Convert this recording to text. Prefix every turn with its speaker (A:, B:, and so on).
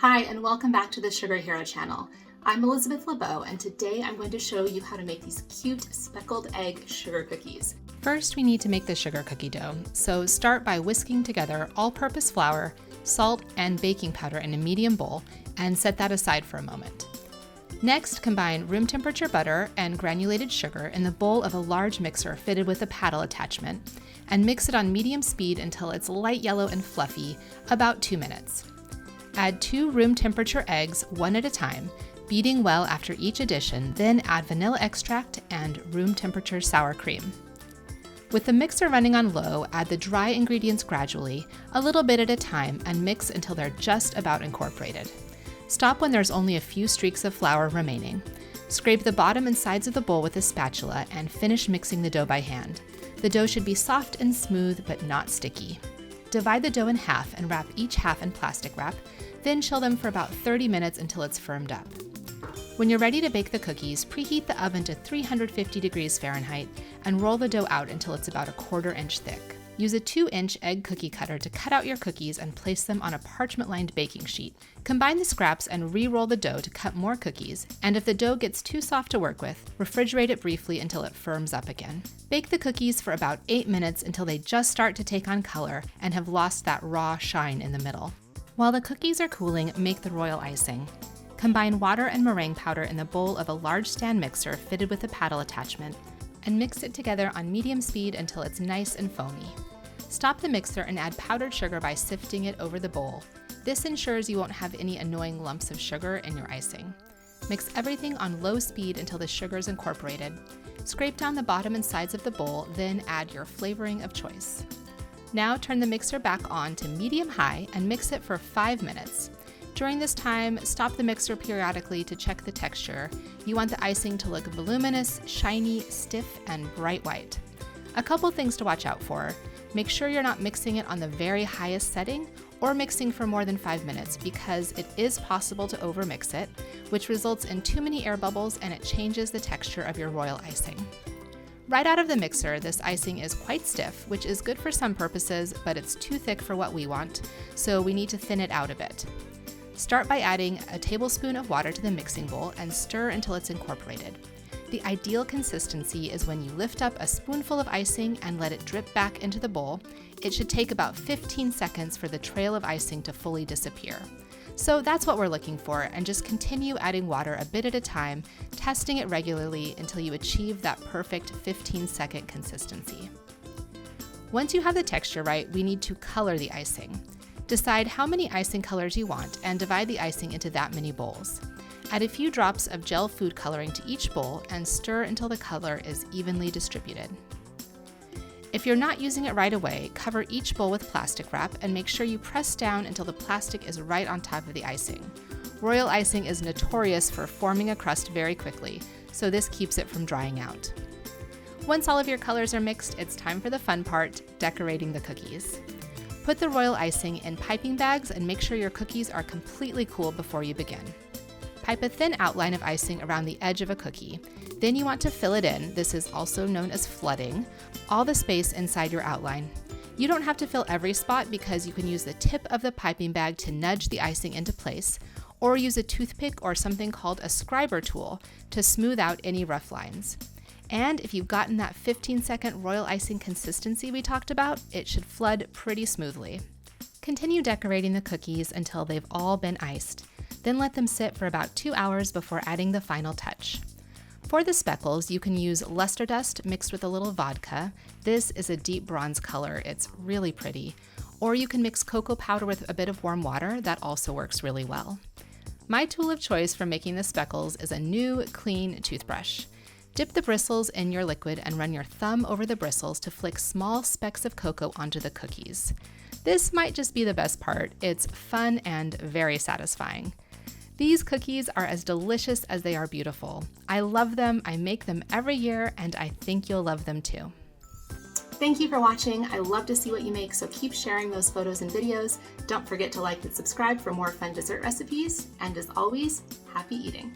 A: Hi, and welcome back to the Sugar Hero channel. I'm Elizabeth LeBeau, and today I'm going to show you how to make these cute speckled egg sugar cookies.
B: First, we need to make the sugar cookie dough. So start by whisking together all-purpose flour, salt, and baking powder in a medium bowl, and set that aside for a moment. Next, combine room temperature butter and granulated sugar in the bowl of a large mixer fitted with a paddle attachment, and mix it on medium speed until it's light yellow and fluffy, about 2 minutes. Add 2 room temperature eggs, one at a time, beating well after each addition, then add vanilla extract and room temperature sour cream. With the mixer running on low, add the dry ingredients gradually, a little bit at a time, and mix until they're just about incorporated. Stop when there's only a few streaks of flour remaining. Scrape the bottom and sides of the bowl with a spatula and finish mixing the dough by hand. The dough should be soft and smooth but not sticky. Divide the dough in half and wrap each half in plastic wrap, then chill them for about 30 minutes until it's firmed up. When you're ready to bake the cookies, preheat the oven to 350 degrees Fahrenheit and roll the dough out until it's about a 1/4 inch thick. Use a 2-inch egg cookie cutter to cut out your cookies and place them on a parchment-lined baking sheet. Combine the scraps and re-roll the dough to cut more cookies, and if the dough gets too soft to work with, refrigerate it briefly until it firms up again. Bake the cookies for about 8 minutes until they just start to take on color and have lost that raw shine in the middle. While the cookies are cooling, make the royal icing. Combine water and meringue powder in the bowl of a large stand mixer fitted with a paddle attachment, and mix it together on medium speed until it's nice and foamy. Stop the mixer and add powdered sugar by sifting it over the bowl. This ensures you won't have any annoying lumps of sugar in your icing. Mix everything on low speed until the sugar is incorporated. Scrape down the bottom and sides of the bowl, then add your flavoring of choice. Now turn the mixer back on to medium-high and mix it for 5 minutes. During this time, stop the mixer periodically to check the texture. You want the icing to look voluminous, shiny, stiff, and bright white. A couple things to watch out for. Make sure you're not mixing it on the very highest setting or mixing for more than 5 minutes because it is possible to overmix it, which results in too many air bubbles and it changes the texture of your royal icing. Right out of the mixer, this icing is quite stiff, which is good for some purposes, but it's too thick for what we want, so we need to thin it out a bit. Start by adding a tablespoon of water to the mixing bowl and stir until it's incorporated. The ideal consistency is when you lift up a spoonful of icing and let it drip back into the bowl. It should take about 15 seconds for the trail of icing to fully disappear. So that's what we're looking for, and just continue adding water a bit at a time, testing it regularly until you achieve that perfect 15-second consistency. Once you have the texture right, we need to color the icing. Decide how many icing colors you want and divide the icing into that many bowls. Add a few drops of gel food coloring to each bowl and stir until the color is evenly distributed. If you're not using it right away, cover each bowl with plastic wrap and make sure you press down until the plastic is right on top of the icing. Royal icing is notorious for forming a crust very quickly, so this keeps it from drying out. Once all of your colors are mixed, it's time for the fun part, decorating the cookies. Put the royal icing in piping bags and make sure your cookies are completely cool before you begin. Pipe a thin outline of icing around the edge of a cookie. Then you want to fill it in, this is also known as flooding, all the space inside your outline. You don't have to fill every spot because you can use the tip of the piping bag to nudge the icing into place, or use a toothpick or something called a scriber tool to smooth out any rough lines. And if you've gotten that 15-second royal icing consistency we talked about, it should flood pretty smoothly. Continue decorating the cookies until they've all been iced. Then let them sit for about 2 hours before adding the final touch. For the speckles, you can use luster dust mixed with a little vodka. This is a deep bronze color, it's really pretty. Or you can mix cocoa powder with a bit of warm water, that also works really well. My tool of choice for making the speckles is a new, clean toothbrush. Dip the bristles in your liquid and run your thumb over the bristles to flick small specks of cocoa onto the cookies. This might just be the best part, it's fun and very satisfying. These cookies are as delicious as they are beautiful. I love them, I make them every year, and I think you'll love them too.
A: Thank you for watching. I love to see what you make, so keep sharing those photos and videos. Don't forget to like and subscribe for more fun dessert recipes, and as always, happy eating.